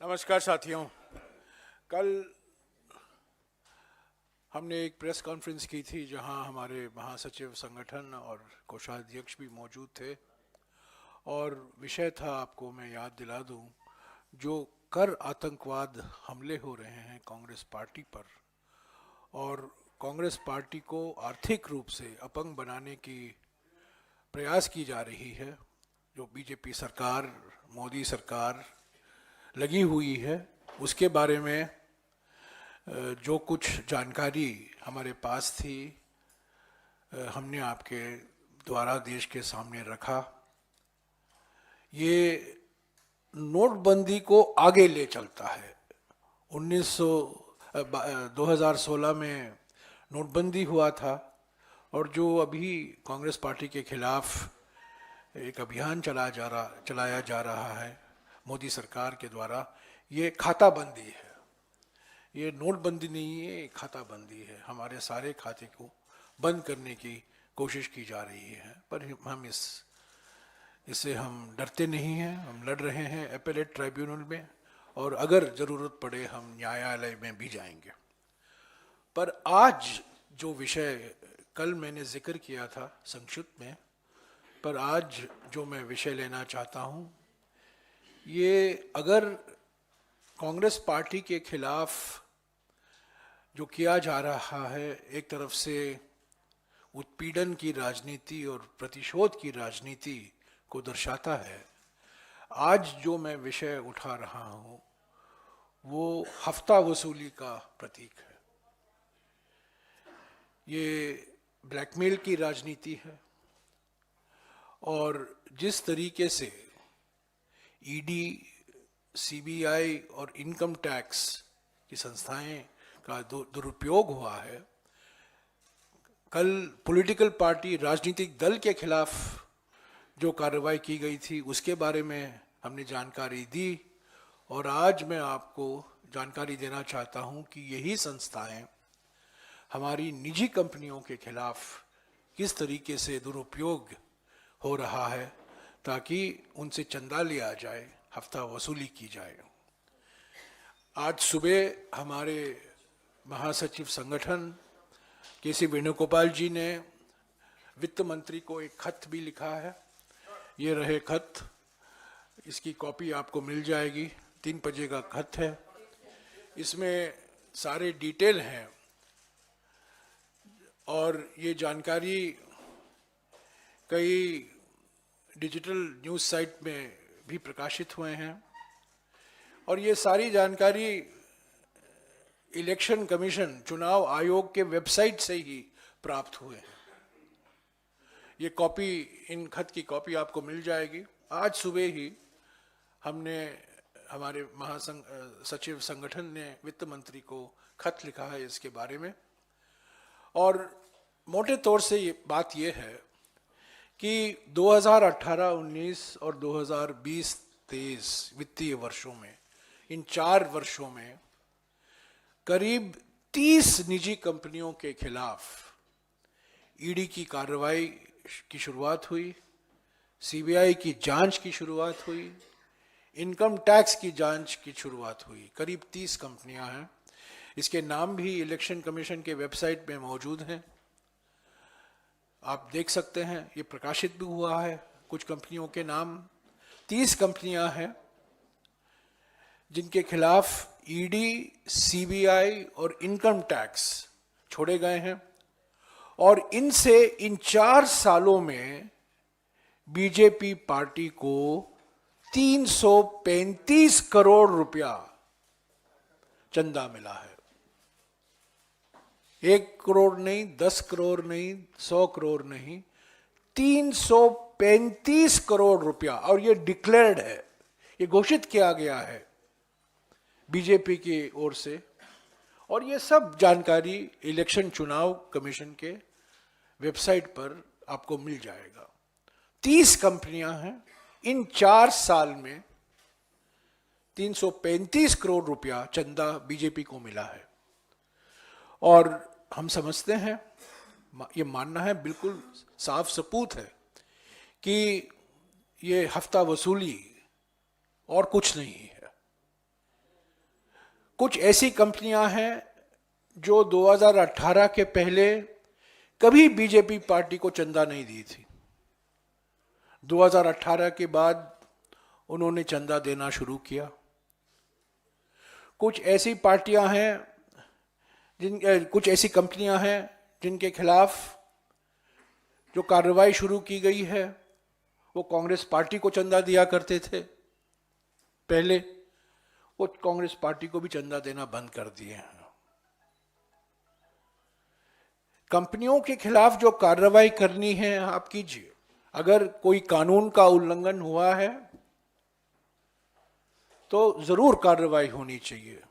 नमस्कार साथियों। कल हमने एक प्रेस कॉन्फ्रेंस की थी जहां हमारे महासचिव संगठन और कोषाध्यक्ष भी मौजूद थे और विषय था, आपको मैं याद दिला दूं, जो कर आतंकवाद हमले हो रहे हैं कांग्रेस पार्टी पर और कांग्रेस पार्टी को आर्थिक रूप से अपंग बनाने की प्रयास की जा रही है, जो बीजेपी सरकार, मोदी सरकार लगी हुई है, उसके बारे में जो कुछ जानकारी हमारे पास थी हमने आपके द्वारा देश के सामने रखा। ये नोटबंदी को आगे ले चलता है। 2016 में नोटबंदी हुआ था और जो अभी कांग्रेस पार्टी के खिलाफ एक अभियान चलाया जा रहा है मोदी सरकार के द्वारा, ये खाता बंदी है। ये नोटबंदी नहीं है, ये खाता बंदी है। हमारे सारे खाते को बंद करने की कोशिश की जा रही है, पर हम इससे हम डरते नहीं हैं। हम लड़ रहे हैं एपेलेट ट्राइब्यूनल में और अगर ज़रूरत पड़े हम न्यायालय में भी जाएंगे। पर आज जो विषय कल मैंने जिक्र किया था संक्षिप्त में, पर आज जो मैं विषय लेना चाहता हूँ, ये अगर कांग्रेस पार्टी के खिलाफ जो किया जा रहा है, एक तरफ से उत्पीड़न की राजनीति और प्रतिशोध की राजनीति को दर्शाता है, आज जो मैं विषय उठा रहा हूँ वो हफ्ता वसूली का प्रतीक है। ये ब्लैकमेल की राजनीति है और जिस तरीके से ईडी, सीबीआई और इनकम टैक्स की संस्थाएं का दुरुपयोग हुआ है। कल पॉलिटिकल पार्टी, राजनीतिक दल के खिलाफ जो कार्रवाई की गई थी उसके बारे में हमने जानकारी दी और आज मैं आपको जानकारी देना चाहता हूं कि यही संस्थाएं हमारी निजी कंपनियों के खिलाफ किस तरीके से दुरुपयोग हो रहा है ताकि उनसे चंदा लिया जाए, हफ्ता वसूली की जाए। आज सुबह हमारे महासचिव संगठन के.सी. वेणुगोपाल जी ने वित्त मंत्री को एक खत भी लिखा है। ये रहे खत, इसकी कॉपी आपको मिल जाएगी। 3 पेज का खत है, इसमें सारे डिटेल हैं और ये जानकारी कई डिजिटल न्यूज़ साइट में भी प्रकाशित हुए हैं और ये सारी जानकारी इलेक्शन कमीशन, चुनाव आयोग के वेबसाइट से ही प्राप्त हुए हैं। ये कॉपी, इन खत की कॉपी आपको मिल जाएगी। आज सुबह ही हमने, हमारे महासचिव संगठन ने वित्त मंत्री को खत लिखा है इसके बारे में और मोटे तौर से ये बात ये है कि 2018-19 और 2020-23 वित्तीय वर्षों में, इन 4 वर्षों में करीब 30 निजी कंपनियों के खिलाफ ईडी की कार्रवाई की शुरुआत हुई, सीबीआई की जांच की शुरुआत हुई, इनकम टैक्स की जांच की शुरुआत हुई। करीब 30 कंपनियां हैं। इसके नाम भी इलेक्शन कमीशन के वेबसाइट में मौजूद हैं, आप देख सकते हैं। ये प्रकाशित भी हुआ है कुछ कंपनियों के नाम। 30 कंपनियां हैं जिनके खिलाफ ईडी, सीबीआई और इनकम टैक्स छोड़े गए हैं और इनसे इन 4 सालों में बीजेपी पार्टी को 335 करोड़ रुपया चंदा मिला है। 1 करोड़ नहीं, 10 करोड़ नहीं, 100 करोड़ नहीं, 335 करोड़ रुपया। और ये डिक्लेयर्ड है, ये घोषित किया गया है बीजेपी की ओर से और ये सब जानकारी इलेक्शन चुनाव कमीशन के वेबसाइट पर आपको मिल जाएगा। 30 कंपनियां हैं। इन 4 साल में 335 करोड़ रुपया चंदा बीजेपी को मिला है और हम समझते हैं, ये मानना है, बिल्कुल साफ सबूत है कि ये हफ्ता वसूली और कुछ नहीं है। कुछ ऐसी कंपनियां हैं जो 2018 के पहले कभी बीजेपी पार्टी को चंदा नहीं दी थी। 2018 के बाद उन्होंने चंदा देना शुरू किया। कुछ ऐसी पार्टियां हैं कुछ ऐसी कंपनियां हैं जिनके खिलाफ जो कार्रवाई शुरू की गई है, वो कांग्रेस पार्टी को चंदा दिया करते थे पहले, वो कांग्रेस पार्टी को भी चंदा देना बंद कर दिए हैं। कंपनियों के खिलाफ जो कार्रवाई करनी है आप कीजिए। अगर कोई कानून का उल्लंघन हुआ है तो जरूर कार्रवाई होनी चाहिए,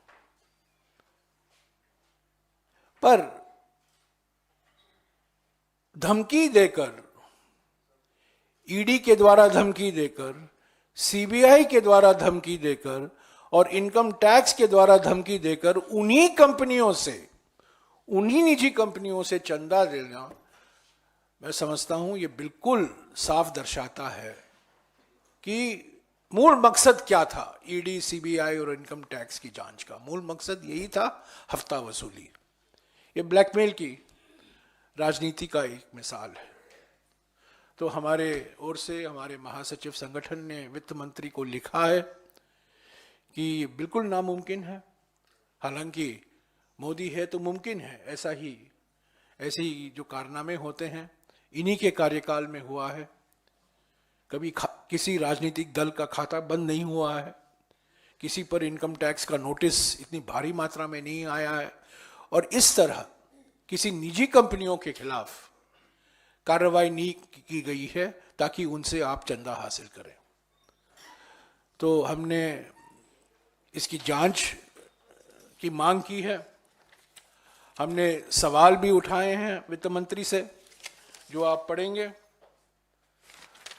पर धमकी देकर, ईडी के द्वारा धमकी देकर, सीबीआई के द्वारा धमकी देकर और इनकम टैक्स के द्वारा धमकी देकर उन्हीं कंपनियों से, उन्हीं निजी कंपनियों से चंदा लेना, मैं समझता हूं ये बिल्कुल साफ दर्शाता है कि मूल मकसद क्या था। ईडी, सीबीआई और इनकम टैक्स की जांच का मूल मकसद यही था, हफ्ता वसूली। ये ब्लैकमेल की राजनीति का एक मिसाल है। तो हमारे ओर से हमारे महासचिव संगठन ने वित्त मंत्री को लिखा है कि ये बिल्कुल नामुमकिन है। हालांकि मोदी है तो मुमकिन है, ऐसे ही जो कारनामे होते हैं इन्हीं के कार्यकाल में हुआ है। कभी किसी राजनीतिक दल का खाता बंद नहीं हुआ है, किसी पर इनकम टैक्स का नोटिस इतनी भारी मात्रा में नहीं आया है, और इस तरह किसी निजी कंपनियों के खिलाफ कार्रवाई नहीं की गई है ताकि उनसे आप चंदा हासिल करें। तो हमने इसकी जांच की मांग की है। हमने सवाल भी उठाए हैं वित्त मंत्री से, जो आप पढ़ेंगे।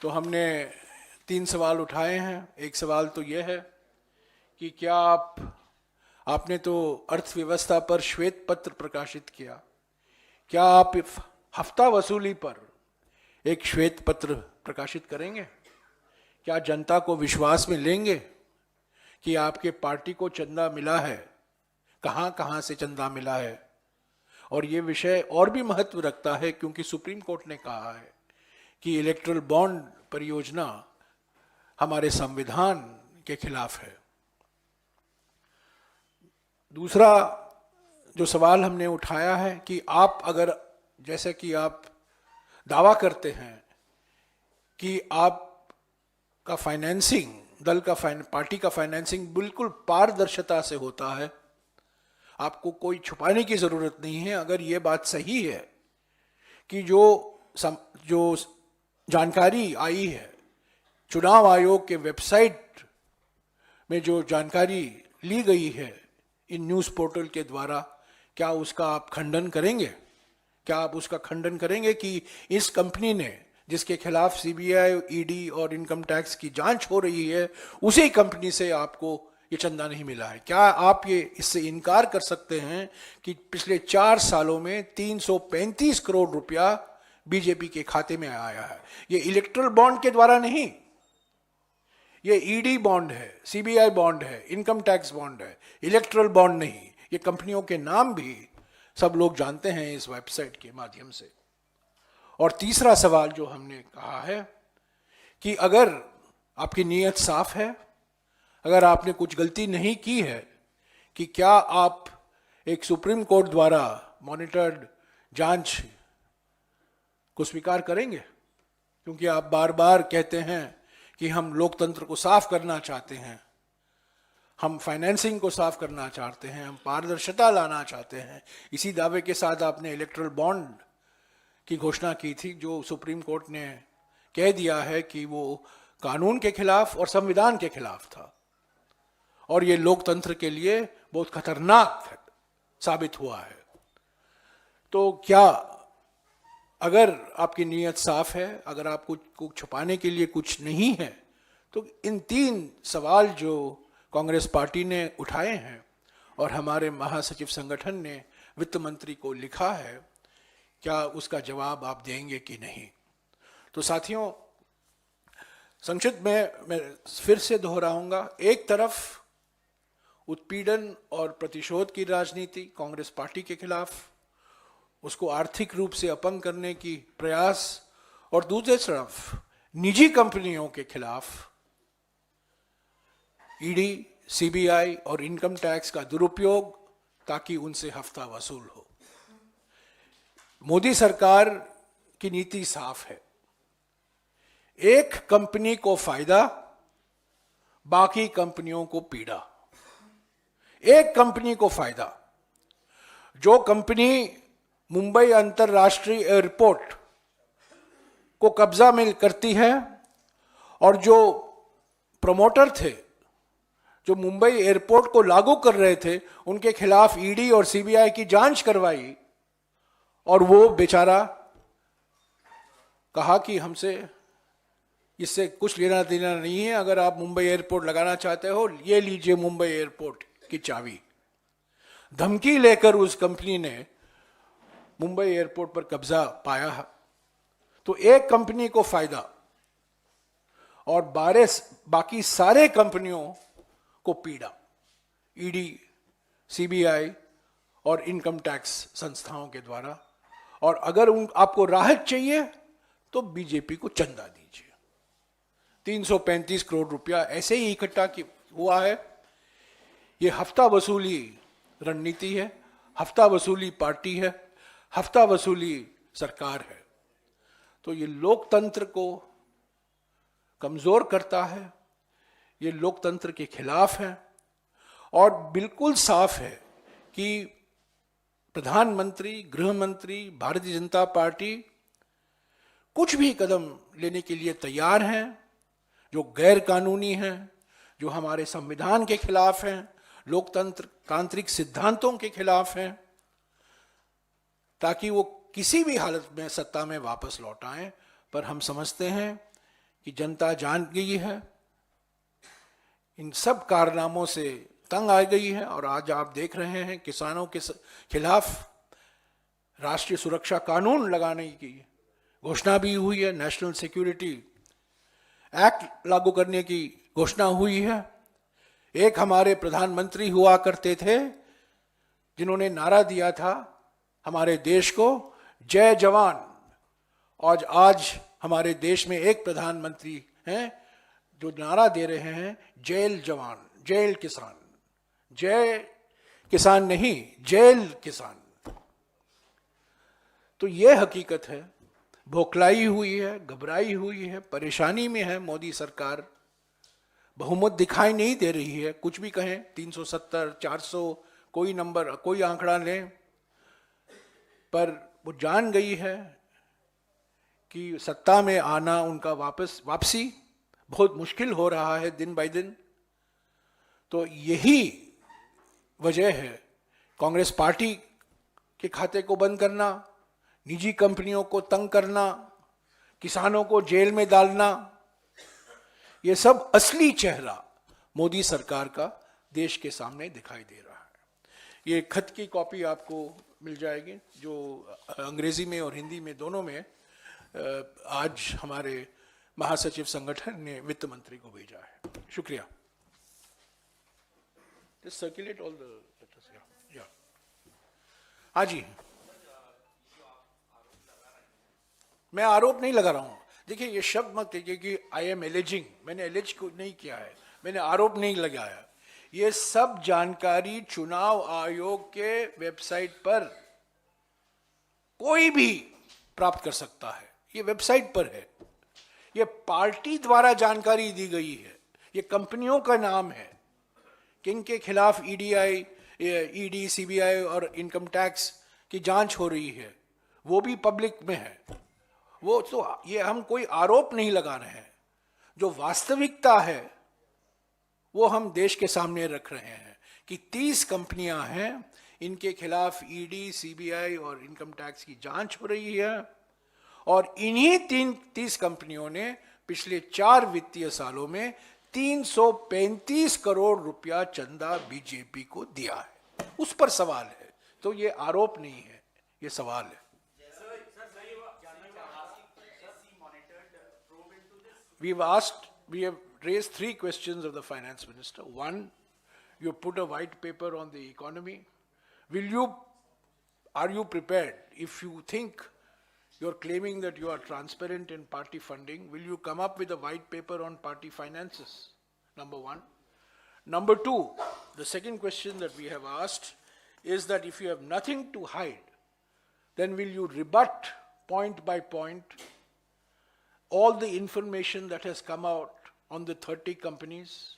तो हमने 3 सवाल उठाए हैं। एक सवाल तो यह है कि क्या आपने तो अर्थव्यवस्था पर श्वेत पत्र प्रकाशित किया, क्या आप हफ्ता वसूली पर एक श्वेत पत्र प्रकाशित करेंगे? क्या जनता को विश्वास में लेंगे कि आपके पार्टी को चंदा मिला है, कहां कहां से चंदा मिला है? और ये विषय और भी महत्व रखता है क्योंकि सुप्रीम कोर्ट ने कहा है कि इलेक्ट्रल बॉन्ड परियोजना हमारे संविधान के खिलाफ है। दूसरा जो सवाल हमने उठाया है कि आप अगर, जैसे कि आप दावा करते हैं कि आपका फाइनेंसिंग, दल का पार्टी का फाइनेंसिंग बिल्कुल पारदर्शिता से होता है, आपको कोई छुपाने की जरूरत नहीं है। अगर ये बात सही है कि जो जानकारी आई है चुनाव आयोग के वेबसाइट में, जो जानकारी ली गई है इन न्यूज़ पोर्टल के द्वारा, क्या उसका आप खंडन करेंगे? क्या आप उसका खंडन करेंगे कि इस कंपनी ने, जिसके खिलाफ सीबीआई, ईडी और इनकम टैक्स की जांच हो रही है, उसी कंपनी से आपको ये चंदा नहीं मिला है? क्या आप ये इससे इनकार कर सकते हैं कि पिछले 4 सालों में 335 करोड़ रुपया बीजेपी के खाते में आया है? ये इलेक्ट्रल बॉन्ड के द्वारा नहीं, ये ईडी बॉन्ड है, सीबीआई बॉन्ड है, इनकम टैक्स बॉन्ड है, इलेक्ट्रल बॉन्ड नहीं। ये कंपनियों के नाम भी सब लोग जानते हैं इस वेबसाइट के माध्यम से। और तीसरा सवाल जो हमने कहा है कि अगर आपकी नीयत साफ है, अगर आपने कुछ गलती नहीं की है, कि क्या आप एक सुप्रीम कोर्ट द्वारा मॉनिटर्ड जांच को स्वीकार करेंगे? क्योंकि आप बार बार कहते हैं कि हम लोकतंत्र को साफ करना चाहते हैं, हम फाइनेंसिंग को साफ करना चाहते हैं, हम पारदर्शिता लाना चाहते हैं। इसी दावे के साथ आपने इलेक्ट्रल बॉन्ड की घोषणा की थी, जो सुप्रीम कोर्ट ने कह दिया है कि वो कानून के खिलाफ और संविधान के खिलाफ था, और ये लोकतंत्र के लिए बहुत खतरनाक साबित हुआ है। तो क्या, अगर आपकी नीयत साफ है, अगर आपको कुछ छुपाने के लिए कुछ नहीं है, तो इन 3 सवाल जो कांग्रेस पार्टी ने उठाए हैं और हमारे महासचिव संगठन ने वित्त मंत्री को लिखा है, क्या उसका जवाब आप देंगे कि नहीं? तो साथियों, संक्षिप्त में मैं फिर से दोहराऊंगा, एक तरफ उत्पीड़न और प्रतिशोध की राजनीति कांग्रेस पार्टी के खिलाफ, उसको आर्थिक रूप से अपंग करने की प्रयास, और दूसरी तरफ निजी कंपनियों के खिलाफ ईडी, सीबीआई और इनकम टैक्स का दुरुपयोग ताकि उनसे हफ्ता वसूल हो। मोदी सरकार की नीति साफ है, एक कंपनी को फायदा, बाकी कंपनियों को पीड़ा। एक कंपनी को फायदा, जो कंपनी मुंबई अंतरराष्ट्रीय एयरपोर्ट को कब्जा में करती है और जो प्रमोटर थे, जो मुंबई एयरपोर्ट को लागू कर रहे थे, उनके खिलाफ ईडी और सीबीआई की जांच करवाई और वो बेचारा कहा कि हमसे इससे कुछ लेना देना नहीं है, अगर आप मुंबई एयरपोर्ट लगाना चाहते हो ये लीजिए मुंबई एयरपोर्ट की चाबी। धमकी लेकर उस कंपनी ने मुंबई एयरपोर्ट पर कब्जा पाया। तो एक कंपनी को फायदा और बाकी सारे कंपनियों को पीड़ा, ईडी, सीबीआई और इनकम टैक्स संस्थाओं के द्वारा। और अगर आपको राहत चाहिए तो बीजेपी को चंदा दीजिए। 335 करोड़ रुपया ऐसे ही इकट्ठा हुआ है। ये हफ्ता वसूली रणनीति है, हफ्ता वसूली पार्टी है, हफ्ता वसूली सरकार है। तो ये लोकतंत्र को कमजोर करता है, ये लोकतंत्र के खिलाफ है। और बिल्कुल साफ है कि प्रधानमंत्री, गृह मंत्री, भारतीय जनता पार्टी कुछ भी कदम लेने के लिए तैयार हैं जो गैर कानूनी हैं, जो हमारे संविधान के खिलाफ हैं, लोकतंत्र तांत्रिक सिद्धांतों के खिलाफ हैं, ताकि वो किसी भी हालत में सत्ता में वापस लौट आएं। पर हम समझते हैं कि जनता जान गई है, इन सब कारनामों से तंग आ गई है। और आज आप देख रहे हैं किसानों के खिलाफ राष्ट्रीय सुरक्षा कानून लगाने की घोषणा भी हुई है, नेशनल सिक्योरिटी एक्ट लागू करने की घोषणा हुई है। एक हमारे प्रधानमंत्री हुआ करते थे जिन्होंने नारा दिया था हमारे देश को, जय जवान। और आज हमारे देश में एक प्रधानमंत्री हैं जो नारा दे रहे हैं जेल जवान, जेल किसान। जय किसान नहीं, जेल किसान। तो यह हकीकत है, बौखलाई हुई है, घबराई हुई है, परेशानी में है मोदी सरकार। बहुमत दिखाई नहीं दे रही है। कुछ भी कहें, 370, 400, कोई नंबर, कोई आंकड़ा लें, पर वो जान गई है कि सत्ता में आना उनका वापसी बहुत मुश्किल हो रहा है दिन बाय दिन। तो यही वजह है कांग्रेस पार्टी के खाते को बंद करना, निजी कंपनियों को तंग करना, किसानों को जेल में डालना। ये सब असली चेहरा मोदी सरकार का देश के सामने दिखाई दे रहा है। ये खत की कॉपी आपको मिल जाएगी जो अंग्रेजी में और हिंदी में दोनों में आज हमारे महासचिव संगठन ने वित्त मंत्री को भेजा है। शुक्रिया। Just circulate all the letters. Yeah. हाँ जी, मैं आरोप नहीं लगा रहा हूं। देखिए, ये शब्द मत कहिए कि आई एम एलिजिंग, मैंने एलिज को नहीं किया है, मैंने आरोप नहीं लगाया। ये सब जानकारी चुनाव आयोग के वेबसाइट पर कोई भी प्राप्त कर सकता है, ये वेबसाइट पर है। ये पार्टी द्वारा जानकारी दी गई है, ये कंपनियों का नाम है, किनके खिलाफ ईडी, सीबीआई और इनकम टैक्स की जांच हो रही है, वो भी पब्लिक में है। वो तो ये हम कोई आरोप नहीं लगा रहे हैं, जो वास्तविकता है वो हम देश के सामने रख रहे हैं कि 30 कंपनियां हैं, इनके खिलाफ ईडी, सीबीआई और इनकम टैक्स की जांच हो रही है। और इन्हीं 30 कंपनियों ने पिछले 4 वित्तीय सालों में 335 करोड़ रुपया चंदा बीजेपी को दिया है। उस पर सवाल है। तो ये आरोप नहीं है, ये सवाल है। We have raised 3 questions of the finance minister. One, You put a white paper on the economy. Are you prepared, if you think you're claiming that you are transparent in party funding, will you come up with a white paper on party finances? Number one. Number two, the second question that we have asked is that if you have nothing to hide, then will you rebut point by point all the information that has come out on the 30 companies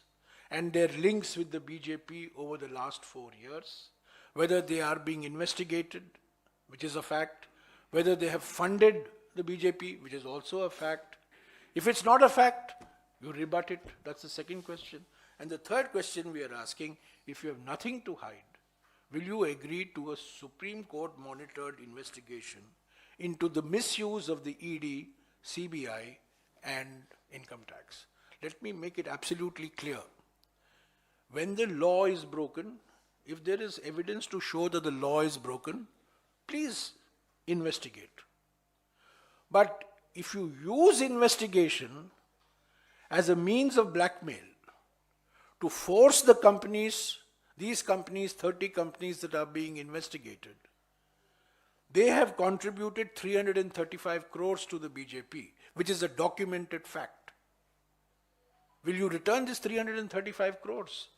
and their links with the BJP over the last 4 years, whether they are being investigated, which is a fact, whether they have funded the BJP, which is also a fact. If it's not a fact, you rebut it. That's the second question. And the third question we are asking, if you have nothing to hide, will you agree to a Supreme Court monitored investigation into the misuse of the ED, CBI, and income tax? Let me make it absolutely clear. When the law is broken, if there is evidence to show that the law is broken, please investigate. But if you use investigation as a means of blackmail to force the companies, these companies, 30 companies that are being investigated, they have contributed 335 crores to the BJP, which is a documented fact. Will you return this 335 crores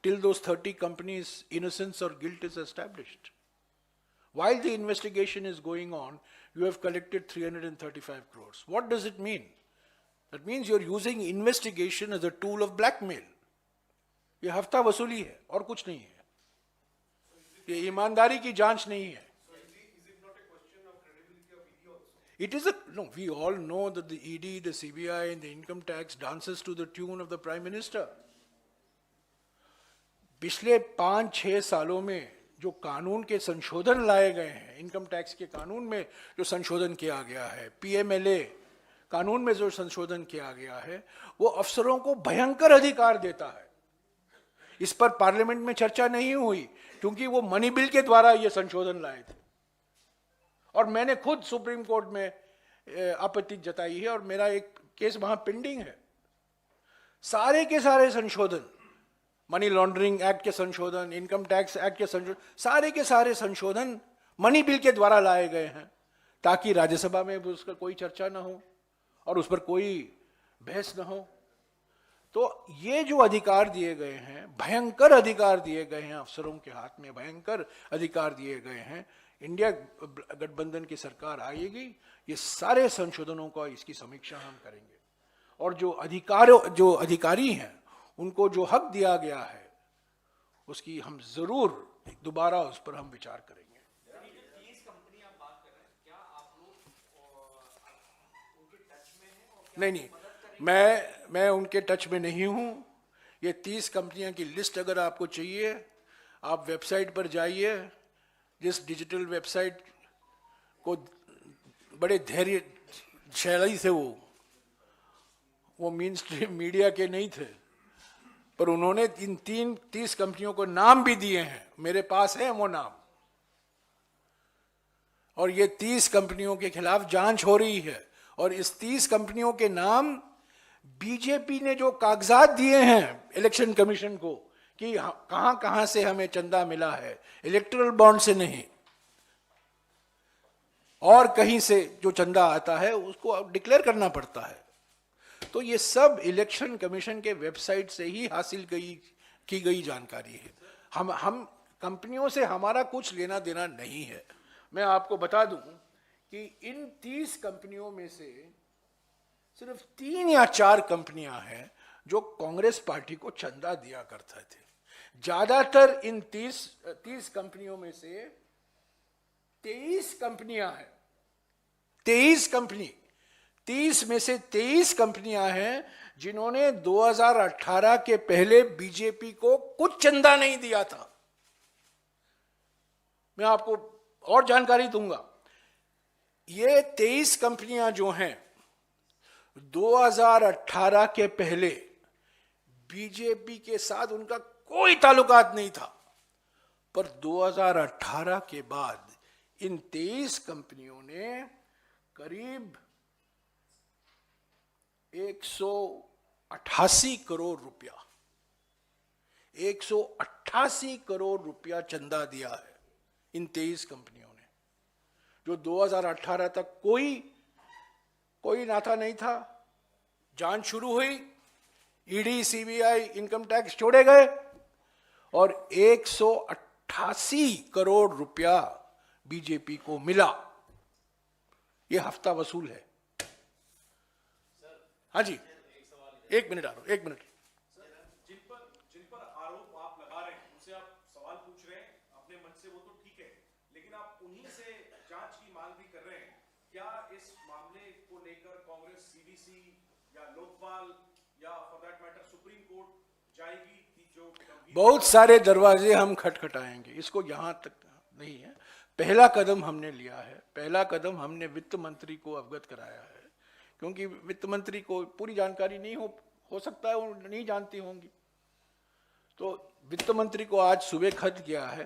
till those 30 companies' innocence or guilt is established? While the investigation is going on, you have collected 335 crores. What does it mean? That means you're using investigation as a tool of blackmail. ये हफ्ता वसूली है और कुछ नहीं है. ये ईमानदारी की जांच नहीं है. It is no, we all know that the ED, the CBI and the income tax dances to the tune of the Prime Minister. पिछले 5-6 सालों में जो कानून के संशोधन लाए गए हैं, इनकम टैक्स के कानून में जो संशोधन किया गया है, PMLA कानून में जो संशोधन किया गया है, वो अफसरों को भयंकर अधिकार देता है. इस पर पार्लियामेंट में चर्चा नहीं हुई क्योंकि वो मनी बिल के द्वारा ये संशोधन लाए थे. और मैंने खुद सुप्रीम कोर्ट में आपत्ति जताई है और मेरा एक केस वहां पेंडिंग है. सारे के सारे संशोधन, मनी लॉन्ड्रिंग एक्ट के संशोधन, इनकम टैक्स एक्ट के संशोधन, सारे के सारे संशोधन मनी बिल के द्वारा लाए गए हैं ताकि राज्यसभा में उसका कोई चर्चा ना हो और उस पर कोई बहस ना हो. तो ये जो अधिकार दिए गए हैं, भयंकर अधिकार दिए गए हैं अफसरों के हाथ में, भयंकर अधिकार दिए गए हैं. इंडिया गठबंधन की सरकार आएगी, ये सारे संशोधनों का इसकी समीक्षा हम करेंगे और जो अधिकारी हैं उनको जो हक दिया गया है उसकी हम जरूर दोबारा उस पर हम विचार करेंगे. नहीं, मैं उनके टच में नहीं हूं. ये 30 कंपनियां की लिस्ट अगर आपको चाहिए, आप वेबसाइट पर जाइए. जिस डिजिटल वेबसाइट को बड़े धैर्य शैली से वो मेन स्ट्रीम मीडिया के नहीं थे, पर उन्होंने इन 30 कंपनियों को नाम भी दिए हैं. मेरे पास है वो नाम. और ये 30 कंपनियों के खिलाफ जांच हो रही है. और इस 30 कंपनियों के नाम बीजेपी ने जो कागजात दिए हैं इलेक्शन कमीशन को कि कहां कहां से हमें चंदा मिला है, इलेक्टोरल बॉन्ड से नहीं, और कहीं से जो चंदा आता है उसको डिक्लेयर करना पड़ता है. तो ये सब इलेक्शन कमीशन के वेबसाइट से ही हासिल की गई जानकारी है. हम कंपनियों से हमारा कुछ लेना देना नहीं है. मैं आपको बता दूं कि इन 30 कंपनियों में से सिर्फ 3 या 4 कंपनियां हैं जो कांग्रेस पार्टी को चंदा दिया करते थे. ज्यादातर इन 30 कंपनियों में से 23 कंपनियां हैं. 30 में से 23 कंपनियां हैं जिन्होंने 2018 के पहले बीजेपी को कुछ चंदा नहीं दिया था. मैं आपको और जानकारी दूंगा. ये 23 कंपनियां जो हैं 2018 के पहले बीजेपी के साथ उनका कोई ताल्लुकात नहीं था, पर 2018 के बाद इन 23 कंपनियों ने करीब 188 करोड़ रुपया 188 करोड़ रुपया चंदा दिया है इन 23 कंपनियों ने, जो 2018 तक कोई नाता नहीं था। जांच शुरू हुई, ईडी, सीबीआई, इनकम टैक्स छोड़े गए और 188 करोड़ रुपया बीजेपी को मिला। यह हफ्ता वसूल है। हाँ जी, एक मिनट आ रहा हूं, एक मिनट। जिन पर आरोप आप लगा रहे हैं, उनसे आप सवाल पूछ रहे हैं अपने मन से, वो तो ठीक है, लेकिन आप उन्हीं से जांच की मांग भी कर रहे हैं। क्या इस मामले को लेकर कांग्रेस सीवीसी या लोकपाल या for that matter supreme court जाएगी? कि जो बहुत सारे दरवाजे हम खटखटाएंगे, इसको यहां तक नहीं है। पहला कदम हमने लिया है, पहला कदम हमने वित्त मंत्री को अवगत कराया है, क्योंकि वित्त मंत्री को पूरी जानकारी नहीं हो सकता है, वो नहीं जानती होंगी। तो वित्त मंत्री को आज सुबह खत किया है,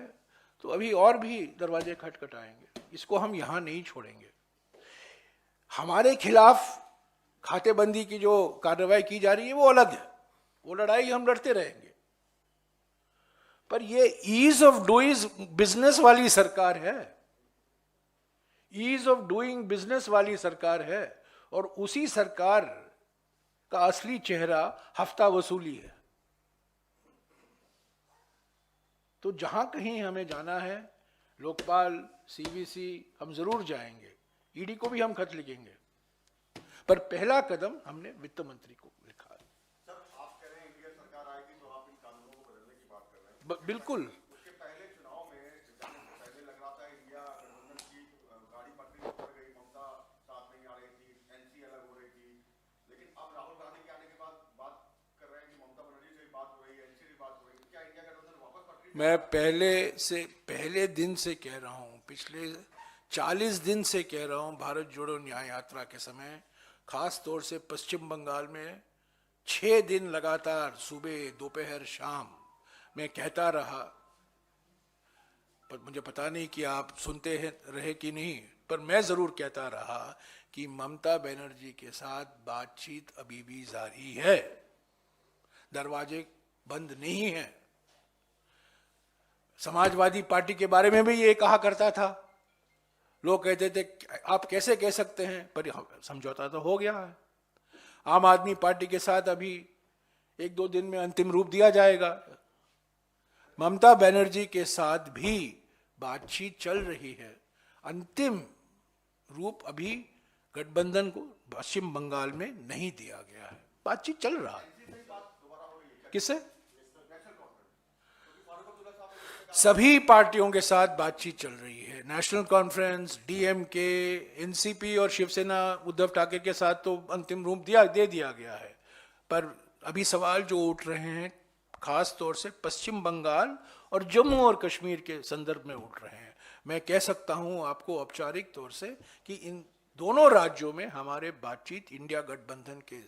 तो अभी और भी दरवाजे खटखटाएंगे, इसको हम यहां नहीं छोड़ेंगे। हमारे खिलाफ खातेबंदी की जो कार्रवाई की जा रही है वो अलग है, वो लड़ाई हम लड़ते रहेंगे। पर ये ईज ऑफ डूइंग बिजनेस वाली सरकार है, ईज ऑफ डूइंग बिजनेस वाली सरकार है, और उसी सरकार का असली चेहरा हफ्ता वसूली है। तो जहां कहीं हमें जाना है, लोकपाल, सीवीसी, हम जरूर जाएंगे, ईडी को भी हम खत लिखेंगे, पर पहला कदम हमने वित्त मंत्री को लिखा है। सर, आप कह रहे हैं इंडिया सरकार आएगी तो आप इन कानूनों को बदलने की बात कर रहे हैं। बिल्कुल। उसके पहले चुनाव में जाने से पहले लग रहा था इंडिया गठबंधन की गाड़ी पटरी पर पड़ गई, ममता साथ नहीं आ रही थी, एनसी अलग हो रही थी, लेकिन अब राहुल गांधी के आने के बाद बात कर रहे हैं कि ममता बनर्जी से भी बात हो रही है, एनसी भी बात हो रही है। क्या इंडिया गठबंधन वापस पटरी? मैं पहले दिन से कह रहा हूं, पिछले 40 दिन से कह रहा हूं, भारत जोड़ो न्याय यात्रा के समय, खास तौर से पश्चिम बंगाल में 6 दिन लगातार सुबह, दोपहर, शाम मैं कहता रहा, पर मुझे पता नहीं कि आप सुनते रहे कि नहीं, पर मैं जरूर कहता रहा कि ममता बनर्जी के साथ बातचीत अभी भी जारी है, दरवाजे बंद नहीं है। समाजवादी पार्टी के बारे में भी ये कहा करता था, लोग कहते थे आप कैसे कह सकते हैं, पर समझौता तो हो गया है। आम आदमी पार्टी के साथ अभी 1-2 दिन में अंतिम रूप दिया जाएगा। ममता बनर्जी के साथ भी बातचीत चल रही है, अंतिम रूप अभी गठबंधन को पश्चिम बंगाल में नहीं दिया गया है, बातचीत चल रहा है। किससे? सभी पार्टियों के साथ बातचीत चल रही है, नेशनल कॉन्फ्रेंस, डीएमके, एनसीपी और शिवसेना उद्धव ठाकरे के साथ तो अंतिम रूप दे दिया गया है। पर अभी सवाल जो उठ रहे हैं खास तौर से पश्चिम बंगाल और जम्मू और कश्मीर के संदर्भ में उठ रहे हैं। मैं कह सकता हूं आपको औपचारिक तौर से कि इन दोनों राज्यों में हमारे बातचीत इंडिया गठबंधन के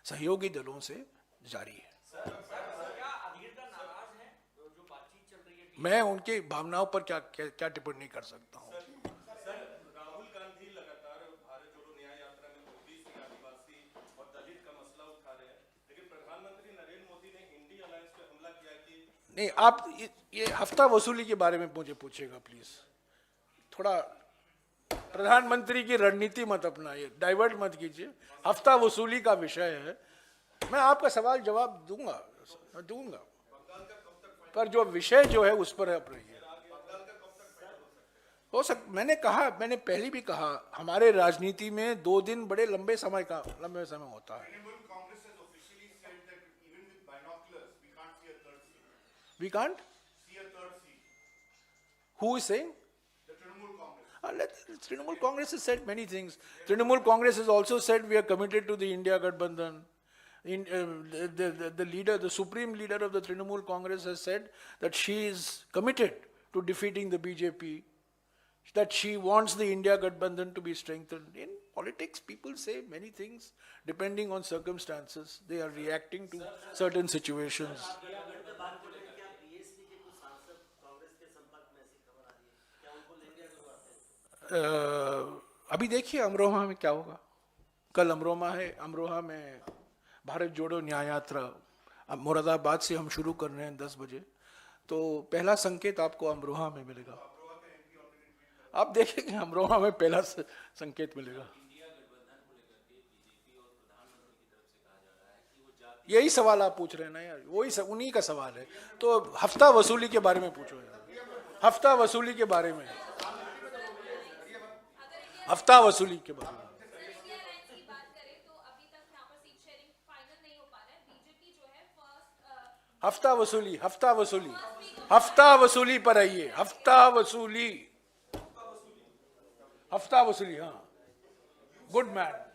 सहयोगी दलों से जारी है। मैं उनकी भावनाओं पर क्या टिप्पणी कर सकता हूं। राहुल गांधी लगातार भारत जोड़ो न्याय यात्रा में मोदी से आदिवासी और दलित का मसला उठा रहे हैं, लेकिन प्रधानमंत्री नरेंद्र मोदी ने इंडी अलायंस पे हमला किया कि नहीं, आप ये हफ्ता वसूली के बारे में मुझे पूछेगा प्लीज, थोड़ा प्रधानमंत्री की रणनीति मत अपनाइए, डाइवर्ट मत कीजिए। हफ्ता वसूली का विषय है, मैं आपका सवाल जवाब दूंगा, पर जो विषय जो है उस पर आप रहिए। मैंने पहले भी कहा, हमारे राजनीति में 2 दिन बड़े लंबे समय होता है। We can't see a third seat. Who is saying? The Trinamool Congress. Trinamool Congress has said many things. Trinamool Congress has also said we are committed to the India Gadbandhan. The leader, the supreme leader of the Trinamool Congress has said that she is committed to defeating the BJP, that she wants the India Gadbandhan to be strengthened. In politics, people say many things depending on circumstances. They are reacting to certain situations. अभी देखिए अमरोहा में क्या होगा। कल अमरोहा में भारत जोड़ो न्याय यात्रा अब मुरादाबाद से हम शुरू कर रहे हैं 10 बजे, तो पहला संकेत आपको अमरोहा में मिलेगा। आप देखेंगे अमरोहा में पहला संकेत मिलेगा। यही सवाल आप पूछ रहे हैं ना यार, वही उन्हीं का सवाल है। तो हफ्ता वसूली के बारे में पूछो यार, हफ्ता वसूली के बारे में, हफ्ता वसूली के बारे में। हफ्ता वसूली, हफ्ता वसूली, हफ्ता वसूली पर आइए, हफ्ता वसूली, हफ्ता वसूली, हाँ, good man.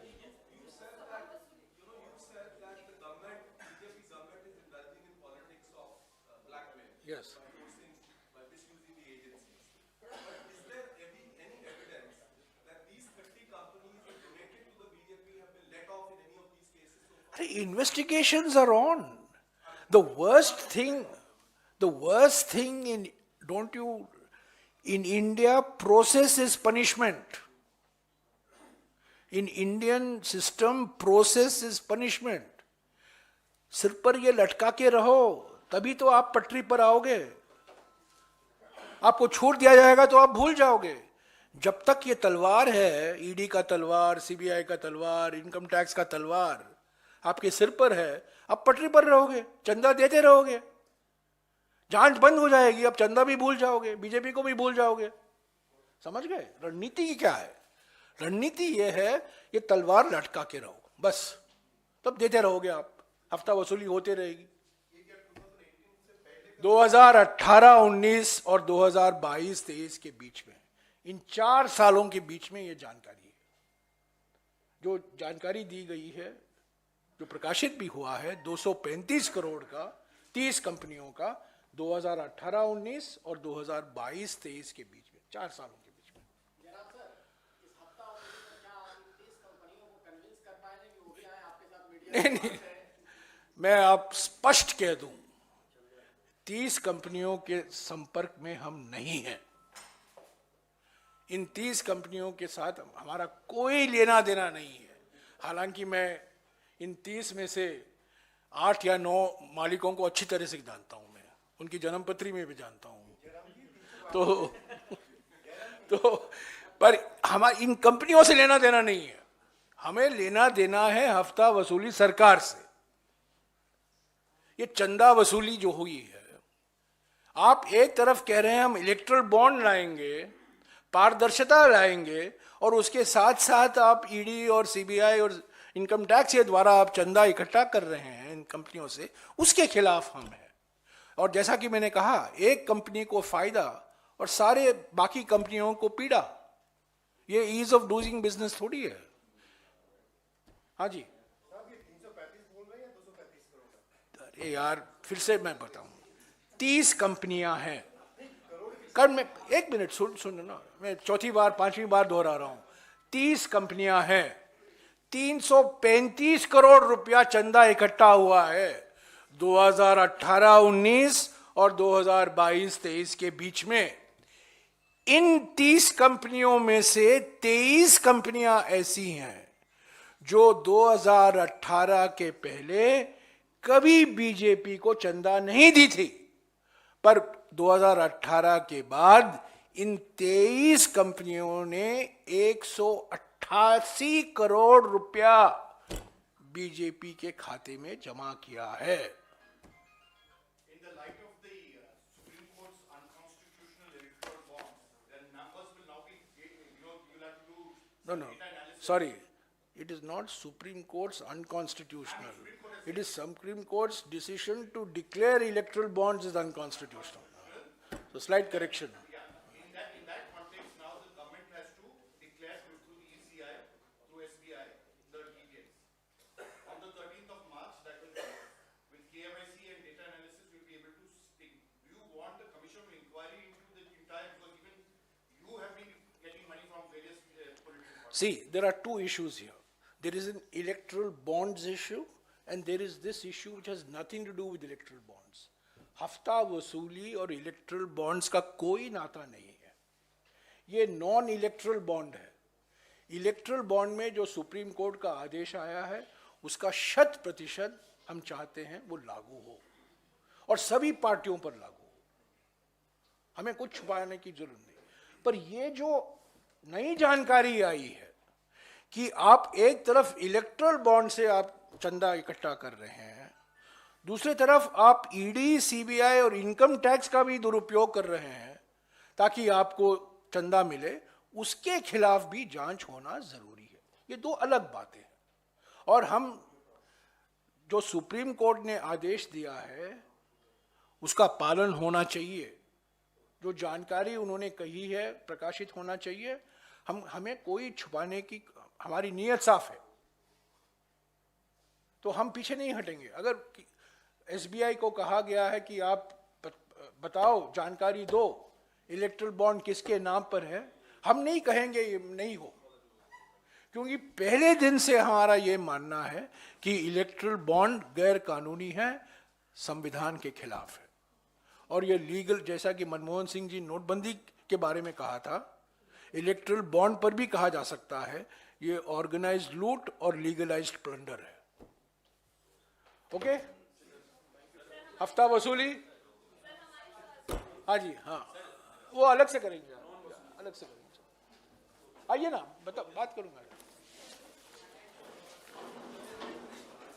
Yes, investigations are on. The worst thing in, don't you, in India, process is punishment. In Indian system, process is punishment. सिर पर ये लटका के रहो, तभी तो आप पटरी पर आओगे। आपको छूट दिया जाएगा तो आप भूल जाओगे। जब तक ये तलवार है, ईडी का तलवार, सीबीआई का तलवार, इनकम टैक्स का तलवार आपके सिर पर है, आप पटरी पर रहोगे, चंदा देते रहोगे, जांच बंद हो जाएगी, अब चंदा भी भूल जाओगे, बीजेपी को भी भूल जाओगे। समझ गए रणनीति की क्या है? रणनीति ये है, ये तलवार लटका के रहो बस, तब देते रहोगे आप, हफ्ता वसूली होते रहेगी। 2018-19 और 2022-23 के बीच में, इन 4 सालों के बीच में ये जानकारी है, जो जानकारी दी गई है, जो प्रकाशित भी हुआ है, 235 करोड़ का 30 कंपनियों का 2018-19 और 2022-23 के बीच में, 4 सालों के बीच में। नहीं, मैं आप स्पष्ट कह दूं, 30 कंपनियों के संपर्क में हम नहीं हैं। इन 30 कंपनियों के साथ हमारा कोई लेना देना नहीं है। हालांकि मैं इन 30 में से 8 या 9 मालिकों को अच्छी तरह से जानता हूं, मैं उनकी जन्मपत्री में भी जानता हूं। तो पर हमारी इन कंपनियों से लेना देना नहीं है, हमें लेना देना है हफ्ता वसूली सरकार से। ये चंदा वसूली जो हुई है, आप एक तरफ कह रहे हैं हम इलेक्ट्रल बॉन्ड लाएंगे, पारदर्शिता लाएंगे, और उसके साथ साथ आप ईडी और सीबीआई और इनकम टैक्स के द्वारा आप चंदा इकट्ठा कर रहे हैं इन कंपनियों से, उसके खिलाफ हम हैं। और जैसा कि मैंने कहा, एक कंपनी को फायदा और सारे बाकी कंपनियों को पीड़ा, ये ईज ऑफ डूइंग बिजनेस थोड़ी है। हाँ जी, अरे यार फिर से मैं बताऊं, 30 कंपनियां हैं। कल मैं 1 मिनट सुन ना, मैं 4थी बार 5वीं बार दोहरा रहा हूं, 30 कंपनियां हैं, 335 करोड़ रुपया चंदा इकट्ठा हुआ है 2018-19 और 2022-23 के बीच में। इन 30 कंपनियों में से 23 कंपनियां ऐसी हैं जो 2018 के पहले कभी बीजेपी को चंदा नहीं दी थी, पर 2018 के बाद इन 23 कंपनियों ने 188 करोड़ रुपया बीजेपी के खाते में जमा किया है। In the light of the Supreme Court's unconstitutional electoral bonds, the numbers will now be, you'll have to do No, sorry. It is not Supreme Court's unconstitutional. It is Supreme Court's decision to declare electoral bonds as unconstitutional. So slight correction. In that context, now the government has to declare through the ECI, through SBI, the details. On the 13th of March, that will come. With KYC and data analysis, we'll be able to speak. Do you want the commission to inquiry into the entire, because even you have been getting money from various political parties. See, there are two issues here. There is an electoral bonds issue and there is this issue which has nothing to do with electoral bonds. हफ्ता वसूली और erectile bonds का कोई नाता नहीं है, ये non erectile bond है। इलेक्ट्रल बॉन्ड में जो सुप्रीम कोर्ट का आदेश आया है उसका 100% हम चाहते हैं वो लागू हो और सभी पार्टियों पर लागू हो, हमें कुछ छुपाने की जरूरत नहीं। पर ये जो नई जानकारी आई है कि आप एक तरफ इलेक्ट्रल बॉन्ड से आप चंदा इकट्ठा कर रहे हैं, दूसरी तरफ आप ईडी, सीबीआई और इनकम टैक्स का भी दुरुपयोग कर रहे हैं ताकि आपको चंदा मिले, उसके खिलाफ भी जांच होना जरूरी है। ये दो अलग बातें हैं। और हम जो सुप्रीम कोर्ट ने आदेश दिया है उसका पालन होना चाहिए। जो जानकारी उन्होंने कही है प्रकाशित होना चाहिए। हमें कोई छुपाने की, हमारी नीयत साफ है तो हम पीछे नहीं हटेंगे। अगर एसबीआई को कहा गया है कि आप बताओ, जानकारी दो, इलेक्ट्रल बॉन्ड किसके नाम पर है, हम नहीं कहेंगे ये नहीं हो, क्योंकि पहले दिन से हमारा ये मानना है कि इलेक्ट्रल बॉन्ड गैर कानूनी है, संविधान के खिलाफ है। और ये लीगल, जैसा कि मनमोहन सिंह जी नोटबंदी के बारे में कहा था, इलेक्ट्रल बॉन्ड पर भी कहा जा सकता है ये ऑर्गेनाइज्ड लूट और लीगलाइज्ड प्लंडर है। ओके, हफ्ता वसूली, हाँ जी, हाँ वो अलग से करेंगे, अलग से करेंगे। आइए ना, बात करूंगा।